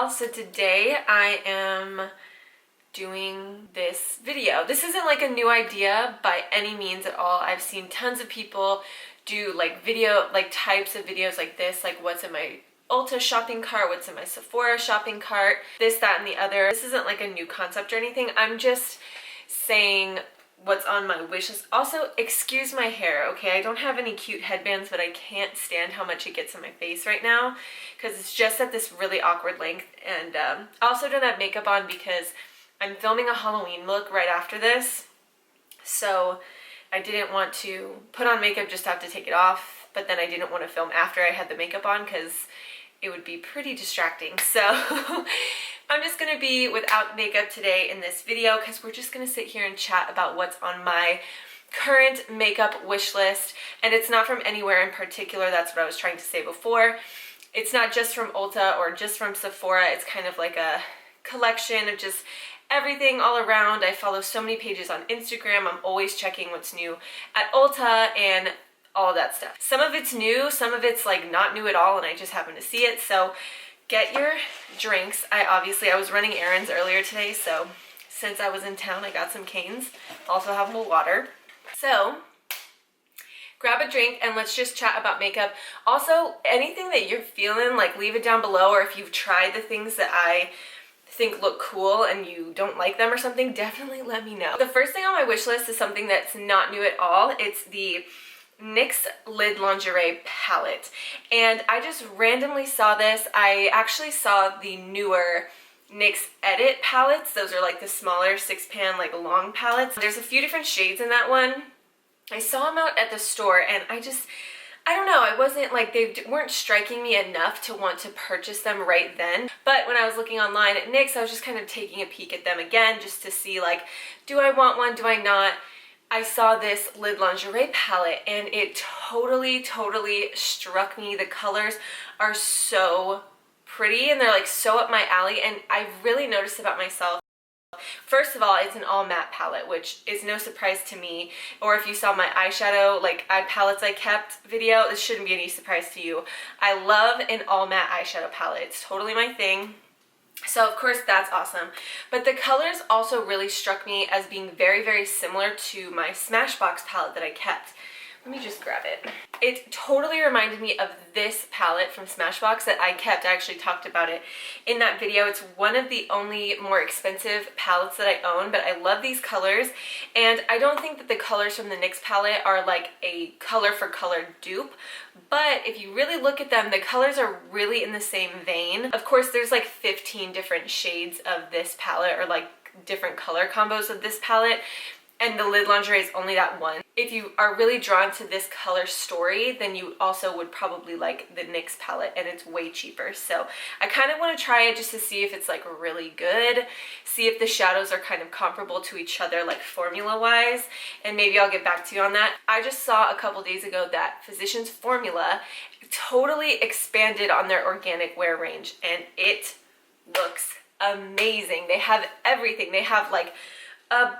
y'all. So today I am doing this video. This isn't like a new idea by any means at all. I've seen tons of people do like types of videos like this, like what's in my Ulta shopping cart, what's in my Sephora shopping cart, this, that, and the other. This isn't like a new concept or anything. I'm just saying what's on my wish list. Also, excuse my hair, okay? I don't have any cute headbands, but I can't stand how much it gets in my face right now because it's just at this really awkward length. And I also don't have makeup on because I'm filming a Halloween look right after this. So I didn't want to put on makeup just to have to take it off, but then I didn't want to film after I had the makeup on because it would be pretty distracting. So I'm just gonna be without makeup today in this video because we're just gonna sit here and chat about what's on my current makeup wish list. And it's not from anywhere in particular. That's what I was trying to say before. It's not just from Ulta or just from Sephora. It's kind of like a collection of just everything all around. I follow so many pages on Instagram. I'm always checking what's new at Ulta and all of that stuff. Some of it's new, some of it's like not new at all, and I just happen to see it. So get your drinks. I was running errands earlier today, so since I was in town, I got some Canes. Also have a little water. So grab a drink and let's just chat about makeup. Also, anything that you're feeling, like leave it down below, or if you've tried the things that I think look cool and you don't like them or something, definitely let me know. The first thing on my wish list is something that's not new at all. It's the NYX Lid Lingerie palette, and I just randomly saw this. I actually saw the newer NYX Edit palettes. Those are like the smaller 6-pan like long palettes. There's a few different shades in that one. I saw them out at the store and I don't know, I wasn't like, they weren't striking me enough to want to purchase them right then. But when I was looking online at NYX, I was just kind of taking a peek at them again just to see like, do I want one, do I not? I saw this Lid Lingerie palette and it totally struck me. The colors are so pretty and they're like so up my alley, and I really noticed about myself. First of all, it's an all matte palette, which is no surprise to me. Or if you saw my eyeshadow, like eye palettes I kept video, this shouldn't be any surprise to you. I love an all matte eyeshadow palette. It's totally my thing. So of course that's awesome. But the colors also really struck me as being very similar to my Smashbox palette that I kept. Let me just grab it. It totally reminded me of this palette from Smashbox that I kept. I actually talked about it in that video. It's one of the only more expensive palettes that I own, but I love these colors. And I don't think that the colors from the NYX palette are like a color for color dupe, but if you really look at them, the colors are really in the same vein. Of course, there's like 15 different shades of this palette, or like different color combos of this palette, and the Lid Lingerie is only that one. If you are really drawn to this color story, then you also would probably like the NYX palette, and it's way cheaper. So I kind of want to try it just to see if it's like really good, see if the shadows are kind of comparable to each other like formula wise, and maybe I'll get back to you on that. I just saw a couple days ago that Physicians Formula totally expanded on their organic wear range, and it looks amazing. They have everything. They have like a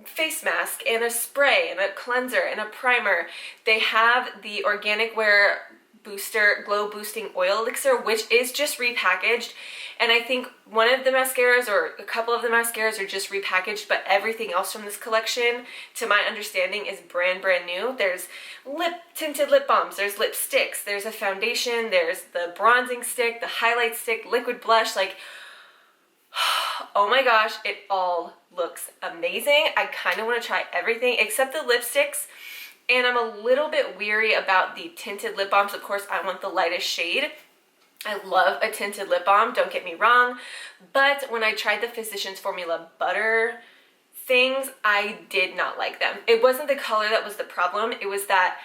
face mask and a spray and a cleanser and a primer. They have the organic wear booster glow boosting oil elixir, which is just repackaged, and I think one of the mascaras or a couple of the mascaras are just repackaged, but everything else from this collection, to my understanding, is brand new. There's tinted lip balms, there's lipsticks, there's a foundation, there's the bronzing stick, the highlight stick, liquid blush. Like, oh my gosh, it all looks amazing. I kind of want to try everything except the lipsticks, and I'm a little bit weary about the tinted lip balms. Of course, I want the lightest shade. I love a tinted lip balm, don't get me wrong, but when I tried the Physicians Formula butter things, I did not like them. It wasn't the color that was the problem, it was that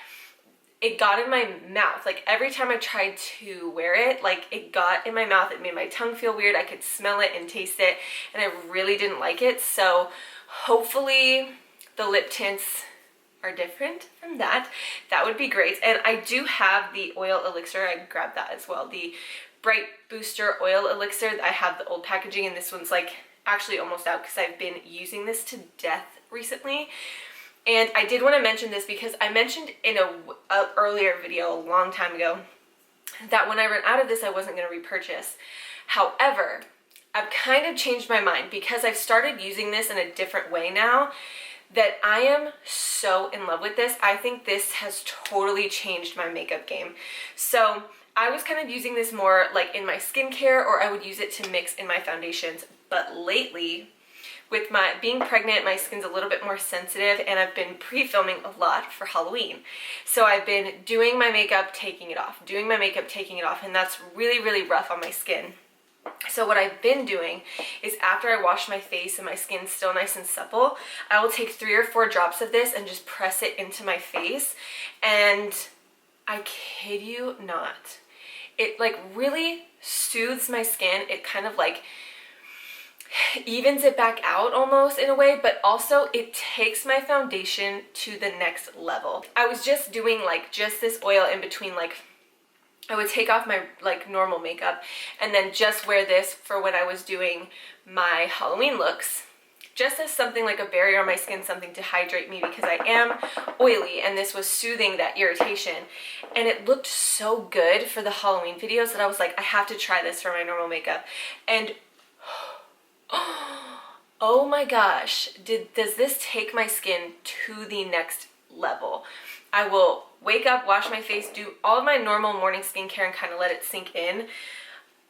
it got in my mouth. Like every time I tried to wear it, like it got in my mouth, it made my tongue feel weird. I could smell it and taste it, and I really didn't like it. So hopefully the lip tints are different from that. That would be great. And I do have the oil elixir. I grabbed that as well. The Bright Booster Oil Elixir. I have the old packaging, and this one's like actually almost out because I've been using this to death recently. And I did want to mention this because I mentioned in a earlier video a long time ago that when I ran out of this, I wasn't going to repurchase. However, I've kind of changed my mind because I've started using this in a different way now that I am so in love with this. I think this has totally changed my makeup game. So I was kind of using this more like in my skincare, or I would use it to mix in my foundations. But lately, with my being pregnant, my skin's a little bit more sensitive, and I've been pre-filming a lot for Halloween. So I've been doing my makeup, taking it off, doing my makeup, taking it off, and that's really, really rough on my skin. So what I've been doing is after I wash my face and my skin's still nice and supple, I will take 3 or 4 drops of this and just press it into my face. And I kid you not, it like really soothes my skin. It kind of like evens it back out almost in a way, but also it takes my foundation to the next level. I was just doing like just this oil in between, like I would take off my like normal makeup and then just wear this for when I was doing my Halloween looks, just as something like a barrier on my skin, something to hydrate me because I am oily, and this was soothing that irritation. And it looked so good for the Halloween videos that I was like, I have to try this for my normal makeup. And oh my gosh, does this take my skin to the next level. I will wake up, wash my face, do all of my normal morning skincare and kind of let it sink in.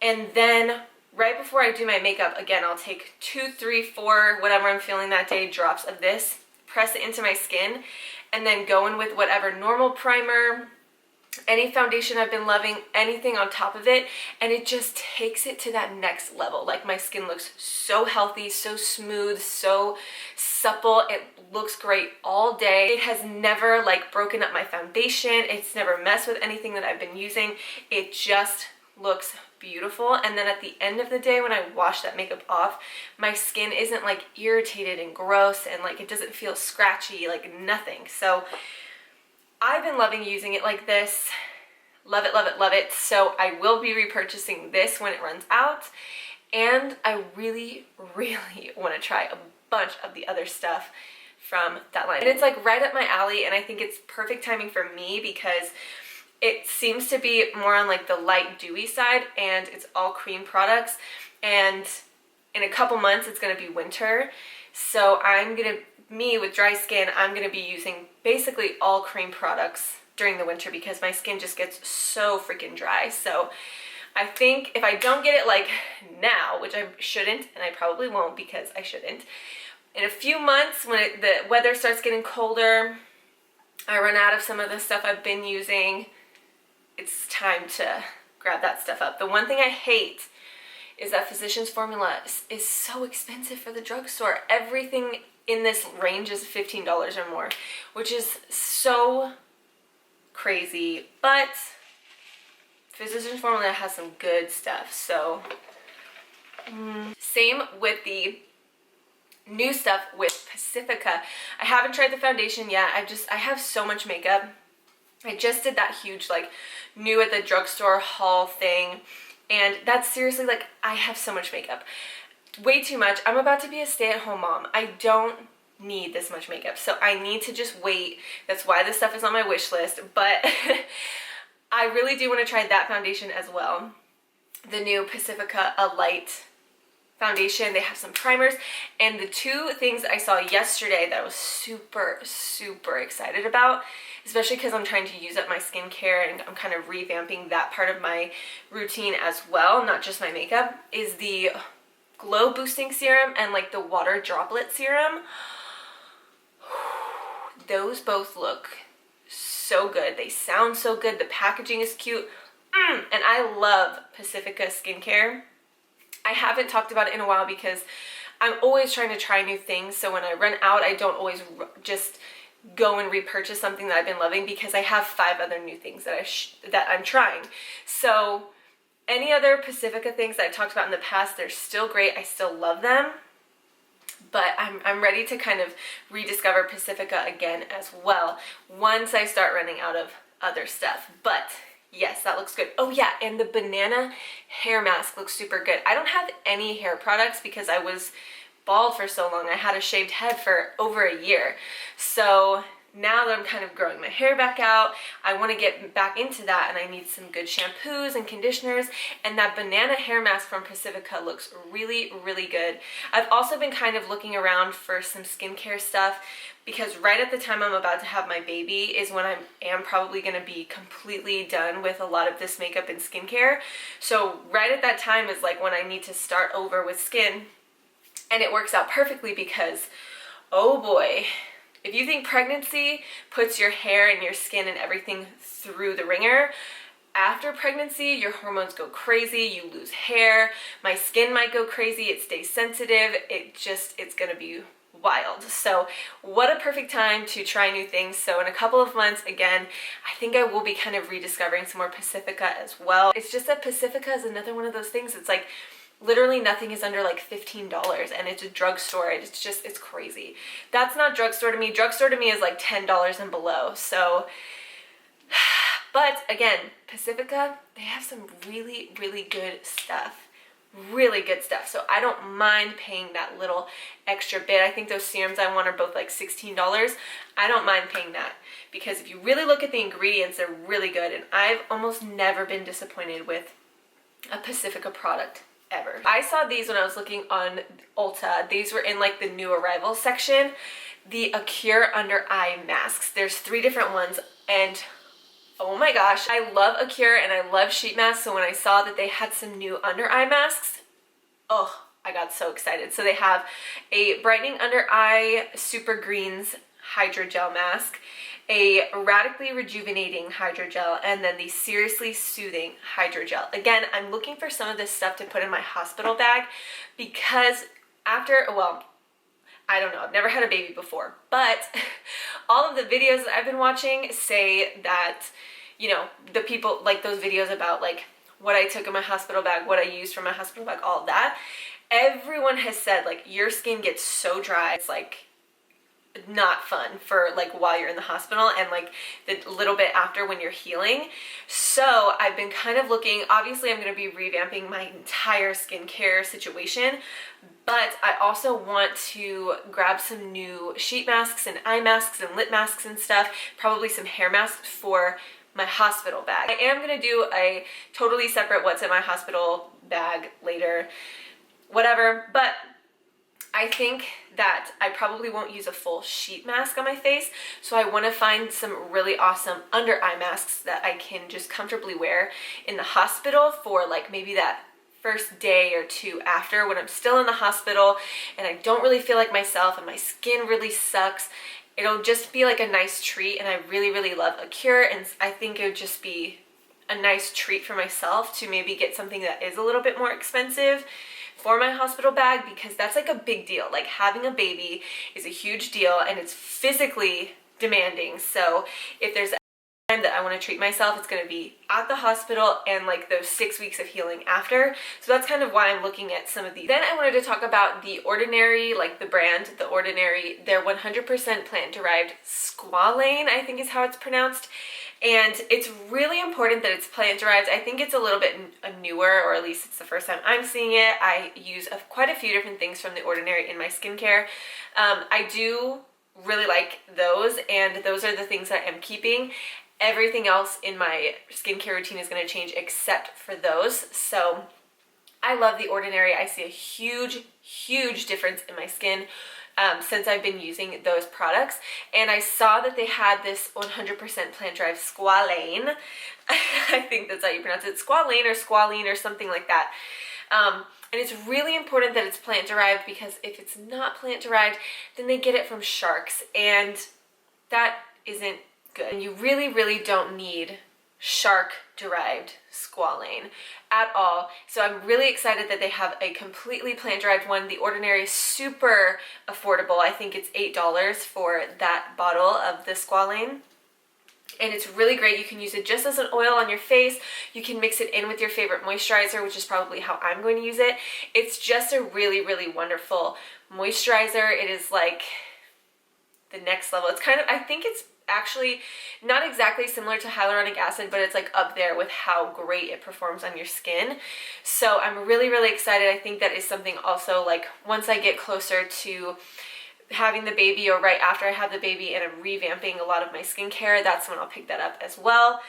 And then right before I do my makeup, again, I'll take 2, 3, 4, whatever I'm feeling that day, drops of this, press it into my skin, and then go in with whatever normal primer, any foundation I've been loving, anything on top of it, and it just takes it to that next level. Like my skin looks so healthy, so smooth, so supple. It looks great all day. It has never like broken up my foundation. It's never messed with anything that I've been using. It just looks beautiful. And then at the end of the day, when I wash that makeup off, my skin isn't like irritated and gross, and like it doesn't feel scratchy, like nothing. So I've been loving using it like this. Love it, love it, love it. So I will be repurchasing this when it runs out. And I really, really want to try a bunch of the other stuff from that line. And it's like right up my alley, and I think it's perfect timing for me because it seems to be more on like the light dewy side, and it's all cream products. And in a couple months, it's going to be winter. So me with dry skin, I'm going to be using basically all cream products during the winter because my skin just gets so freaking dry. So I think if I don't get it like now, which I shouldn't, and I probably won't because I shouldn't, in a few months when the weather starts getting colder, I run out of some of the stuff I've been using, it's time to grab that stuff up. The one thing I hate is that Physicians Formula is so expensive for the drugstore. Everything in this range is $15 or more, which is so crazy. But Physicians Formula has some good stuff. So same with the new stuff with Pacifica. I haven't tried the foundation yet. I have so much makeup. I just did that huge like new at the drugstore haul thing, and that's seriously like, I have so much makeup. Way too much. I'm about to be a stay-at-home mom. I don't need this much makeup, so I need to just wait. That's why this stuff is on my wish list, but I really do want to try that foundation as well. The new Pacifica A Light foundation. They have some primers, and the two things that I saw yesterday that I was super, super excited about, especially because I'm trying to use up my skincare and I'm kind of revamping that part of my routine as well, not just my makeup, is the glow boosting serum and like the water droplet serum. Those both look so good. They sound so good. The packaging is cute. And I love Pacifica skincare. I haven't talked about it in a while because I'm always trying to try new things. So when I run out, I don't always just go and repurchase something that I've been loving because I have 5 other new things that I'm trying. So any other Pacifica things that I talked about in the past, they're still great. I still love them. But I'm ready to kind of rediscover Pacifica again as well once I start running out of other stuff. But yes, that looks good. Oh yeah, and the banana hair mask looks super good. I don't have any hair products because I was bald for so long. I had a shaved head for over a year. So now that I'm kind of growing my hair back out, I want to get back into that, and I need some good shampoos and conditioners, and that banana hair mask from Pacifica looks really, really good. I've also been kind of looking around for some skincare stuff, because right at the time I'm about to have my baby is when I am probably going to be completely done with a lot of this makeup and skincare. So right at that time is like when I need to start over with skin, and it works out perfectly because, oh boy, if you think pregnancy puts your hair and your skin and everything through the ringer, after pregnancy, your hormones go crazy, you lose hair, my skin might go crazy, it stays sensitive, it's gonna be wild. So what a perfect time to try new things. So in a couple of months, again, I think I will be kind of rediscovering some more Pacifica as well. It's just that Pacifica is another one of those things. It's like literally nothing is under like $15, and it's a drugstore. It's crazy. That's not drugstore to me. Drugstore to me is like $10 and below. So, but again, Pacifica, they have some really, really good stuff. Really good stuff. So I don't mind paying that little extra bit. I think those serums I want are both like $16. I don't mind paying that, because if you really look at the ingredients, they're really good, and I've almost never been disappointed with a Pacifica product ever. I saw these when I was looking on Ulta. These were in like the new arrival section. The Acure under eye masks. There's 3 different ones, and oh my gosh, I love Acure and I love sheet masks. So when I saw that they had some new under eye masks, oh, I got so excited. So they have a brightening under eye super greens hydrogel mask, a radically rejuvenating hydrogel, and then the seriously soothing hydrogel. Again, I'm looking for some of this stuff to put in my hospital bag, because after, well, I don't know, I've never had a baby before, but all of the videos that I've been watching say that, you know, the people, like those videos about like what I took in my hospital bag, what I used for my hospital bag, all of that, everyone has said like your skin gets so dry, it's like not fun for like while you're in the hospital and like the little bit after when you're healing. So I've been kind of looking, obviously I'm going to be revamping my entire skincare situation, but I also want to grab some new sheet masks and eye masks and lip masks and stuff, probably some hair masks for my hospital bag. I am going to do a totally separate what's in my hospital bag later, whatever, but I think that I probably won't use a full sheet mask on my face, so I want to find some really awesome under eye masks that I can just comfortably wear in the hospital for like maybe that first day or 2 after, when I'm still in the hospital and I don't really feel like myself and my skin really sucks. It'll just be like a nice treat, and I really, really love Acure, and I think it would just be a nice treat for myself to maybe get something that is a little bit more expensive for my hospital bag, because that's like a big deal. Like having a baby is a huge deal and it's physically demanding. So if there's a time that I want to treat myself, it's going to be at the hospital and like those 6 weeks of healing after. So that's kind of why I'm looking at some of these. Then I wanted to talk about The Ordinary, like the brand, The Ordinary, their 100% plant-derived squalane, I think is how it's pronounced. And it's really important that it's plant-derived. I think it's a little bit newer, or at least it's the first time I'm seeing it. I use quite a few different things from The Ordinary in my skincare. I do really like those, and those are the things that I'm keeping. Everything else in my skincare routine is going to change except for those. So I love The Ordinary. I see a huge, huge difference in my skin since I've been using those products. And I saw that they had this 100% plant-derived squalane. I think that's how you pronounce it. Squalene or something like that. And it's really important that it's plant-derived, because if it's not plant-derived, then they get it from sharks, and that isn't good. And you really, really don't need shark-derived squalane at all. So I'm really excited that they have a completely plant-derived one. The Ordinary is super affordable. I think it's $8 for that bottle of the squalane. And it's really great. You can use it just as an oil on your face. You can mix it in with your favorite moisturizer, which is probably how I'm going to use it. It's just a really, really wonderful moisturizer. It is like the next level. It's kind of, I think it's actually not exactly similar to hyaluronic acid, but it's like up there with how great it performs on your skin. So I'm really, really excited. I think that is something also, like once I get closer to having the baby or right after I have the baby and I'm revamping a lot of my skincare, that's when I'll pick that up as well.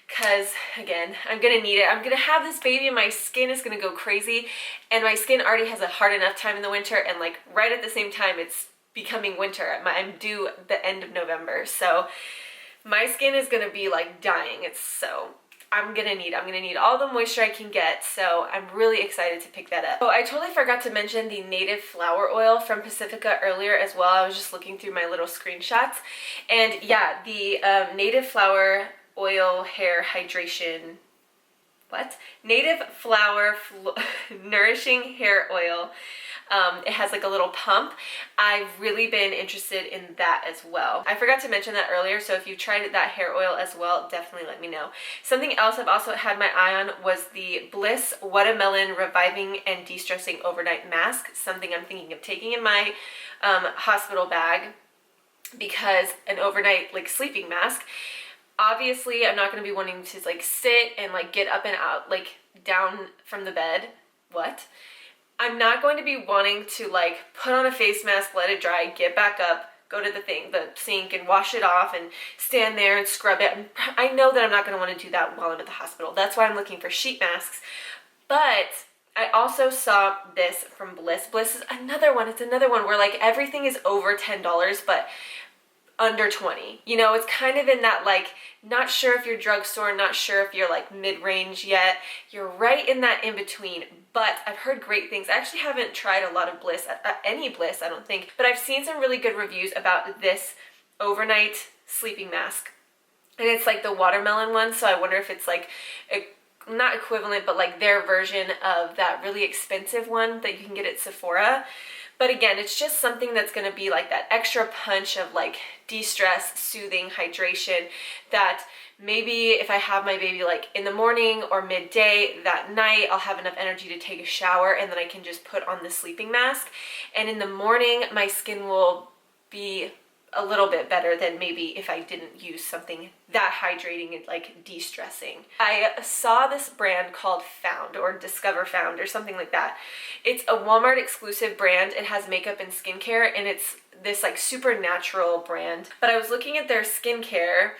Because again, I'm gonna need it. I'm gonna have this baby and my skin is gonna go crazy, and my skin already has a hard enough time in the winter, and like right at the same time it's becoming winter. I'm due the end of November, so my skin is gonna be like dying. I'm gonna need all the moisture I can get, so I'm really excited to pick that up. Oh, I totally forgot to mention the native flower oil from Pacifica earlier as well. I was just looking through my little screenshots, and yeah, the native flower oil hair hydration, native flower nourishing hair oil. It has like a little pump. I've really been interested in that as well. I forgot to mention that earlier, so if you tried that hair oil as well, definitely let me know. Something else I've also had my eye on was the Bliss Watermelon Reviving and De-Stressing Overnight Mask, something I'm thinking of taking in my hospital bag, because an overnight like sleeping mask, obviously I'm not going to be wanting to like sit and like get up and out, like down from the bed. I'm not going to be wanting to like put on a face mask, let it dry, get back up, go to the sink and wash it off and stand there and scrub it. I know that I'm not going to want to do that while I'm at the hospital. That's why I'm looking for sheet masks. But I also saw this from Bliss. Bliss is another one. It's another one where like everything is over $10, but under 20. You know, it's kind of in that like, not sure if you're drugstore, not sure if you're like mid-range yet. You're right in that in between, but I've heard great things. I actually haven't tried a lot of Bliss, any Bliss, I don't think, but I've seen some really good reviews about this overnight sleeping mask. And it's like the watermelon one, so I wonder if it's like not equivalent, but like their version of that really expensive one that you can get at Sephora. But again, it's just something that's going to be like that extra punch of like de-stress, soothing, hydration, that maybe if I have my baby like in the morning or midday, that night I'll have enough energy to take a shower, and then I can just put on the sleeping mask. And in the morning, my skin will be a little bit better than maybe if I didn't use something that hydrating and like de-stressing. I saw this brand called Found, or Discover Found, or something like that. It's a Walmart exclusive brand. It has makeup and skincare, and it's this like super natural brand. But I was looking at their skincare,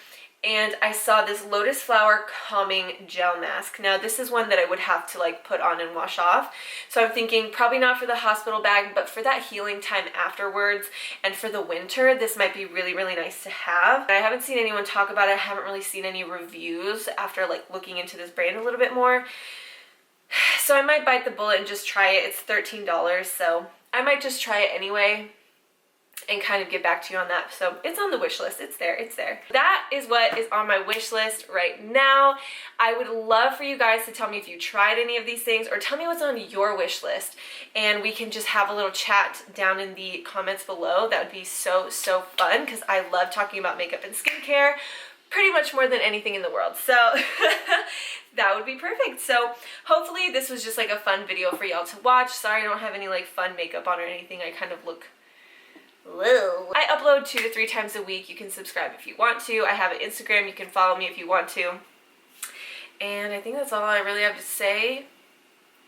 and I saw this lotus flower calming gel mask. Now this is one that I would have to like put on and wash off. So I'm thinking probably not for the hospital bag, but for that healing time afterwards and for the winter, this might be really, really nice to have. I haven't seen anyone talk about it. I haven't really seen any reviews after like looking into this brand a little bit more. So I might bite the bullet and just try it. It's $13, so I might just try it anyway and kind of get back to you on that. So it's on the wish list. It's there. That is what is on my wish list right now. I would love for you guys to tell me if you tried any of these things, or tell me what's on your wish list, and we can just have a little chat down in the comments below. That would be so fun, because I love talking about makeup and skincare pretty much more than anything in the world. So that would be perfect. So hopefully this was just like a fun video for y'all to watch. Sorry I don't have any like fun makeup on or anything. I kind of look whoa. I upload 2 to 3 times a week. You can subscribe if you want to. I have an Instagram. You can follow me if you want to. And I think that's all I really have to say.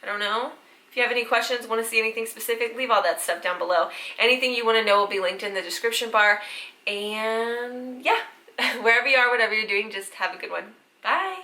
I don't know. If you have any questions, want to see anything specific, leave all that stuff down below. Anything you want to know will be linked in the description bar. And yeah, wherever you are, whatever you're doing, just have a good one. Bye.